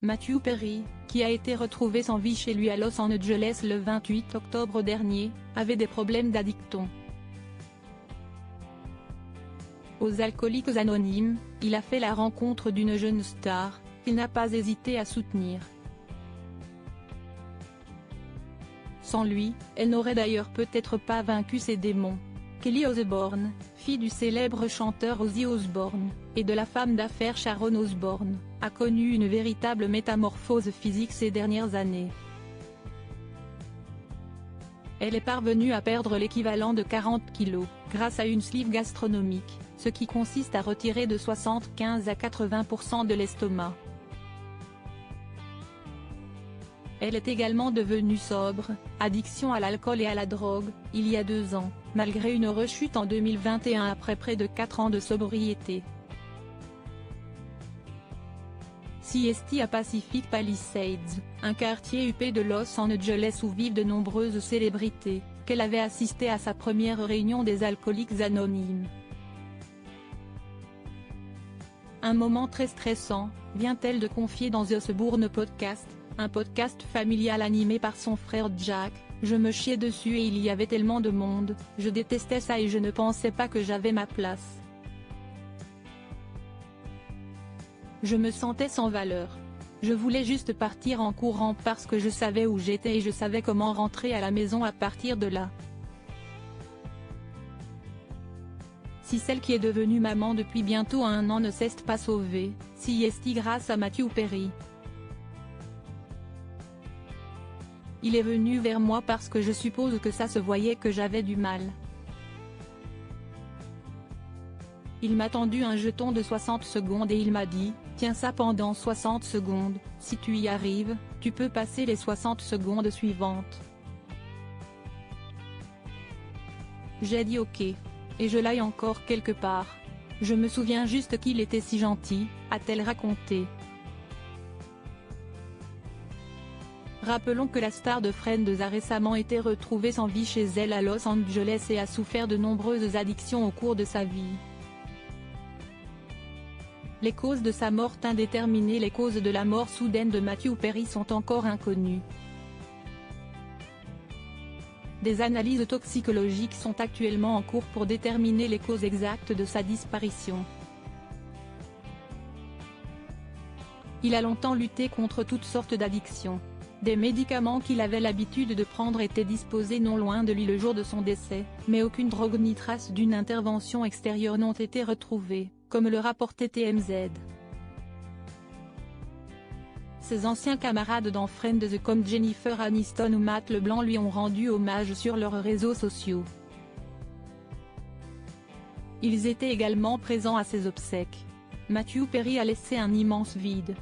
Matthew Perry, qui a été retrouvé sans vie chez lui à Los Angeles le 28 octobre dernier, avait des problèmes d'addiction. Aux Alcooliques Anonymes, il a fait la rencontre d'une jeune star, qu'il n'a pas hésité à soutenir. Sans lui, elle n'aurait d'ailleurs peut-être pas vaincu ses démons. Kelly Osbourne, fille du célèbre chanteur Ozzy Osbourne, et de la femme d'affaires Sharon Osbourne, a connu une véritable métamorphose physique ces dernières années. Elle est parvenue à perdre l'équivalent de 40 kilos, grâce à une sleeve gastronomique, ce qui consiste à retirer de 75 à 80% de l'estomac. Elle est également devenue sobre, addiction à l'alcool et à la drogue, il y a 2 ans, malgré une rechute en 2021 après près de 4 ans de sobriété. Siesti à Pacific Palisades, un quartier huppé de Los Angeles où vivent de nombreuses célébrités, qu'elle avait assisté à sa première réunion des Alcooliques Anonymes. Un moment très stressant, vient-elle de confier dans The Osbourne Podcast, un podcast familial animé par son frère Jack. Je me chiais dessus et il y avait tellement de monde, je détestais ça et je ne pensais pas que j'avais ma place. Je me sentais sans valeur. Je voulais juste partir en courant parce que je savais où j'étais et je savais comment rentrer à la maison à partir de là. Si celle qui est devenue maman depuis bientôt 1 an ne s'est pas sauvée, siesti grâce à Matthew Perry. Il est venu vers moi parce que je suppose que ça se voyait que j'avais du mal. Il m'a tendu un jeton de 60 secondes et il m'a dit, tiens ça pendant 60 secondes, si tu y arrives, tu peux passer les 60 secondes suivantes. J'ai dit ok. Et je l'aille encore quelque part. Je me souviens juste qu'il était si gentil, a-t-elle raconté. Rappelons que la star de Friends a récemment été retrouvée sans vie chez elle à Los Angeles et a souffert de nombreuses addictions au cours de sa vie. Les causes de sa mort indéterminées. Les causes de la mort soudaine de Matthew Perry sont encore inconnues. Des analyses toxicologiques sont actuellement en cours pour déterminer les causes exactes de sa disparition. Il a longtemps lutté contre toutes sortes d'addictions. Des médicaments qu'il avait l'habitude de prendre étaient disposés non loin de lui le jour de son décès, mais aucune drogue ni trace d'une intervention extérieure n'ont été retrouvées, comme le rapportait TMZ. Ses anciens camarades dans Friends comme Jennifer Aniston ou Matt LeBlanc lui ont rendu hommage sur leurs réseaux sociaux. Ils étaient également présents à ses obsèques. Matthew Perry a laissé un immense vide.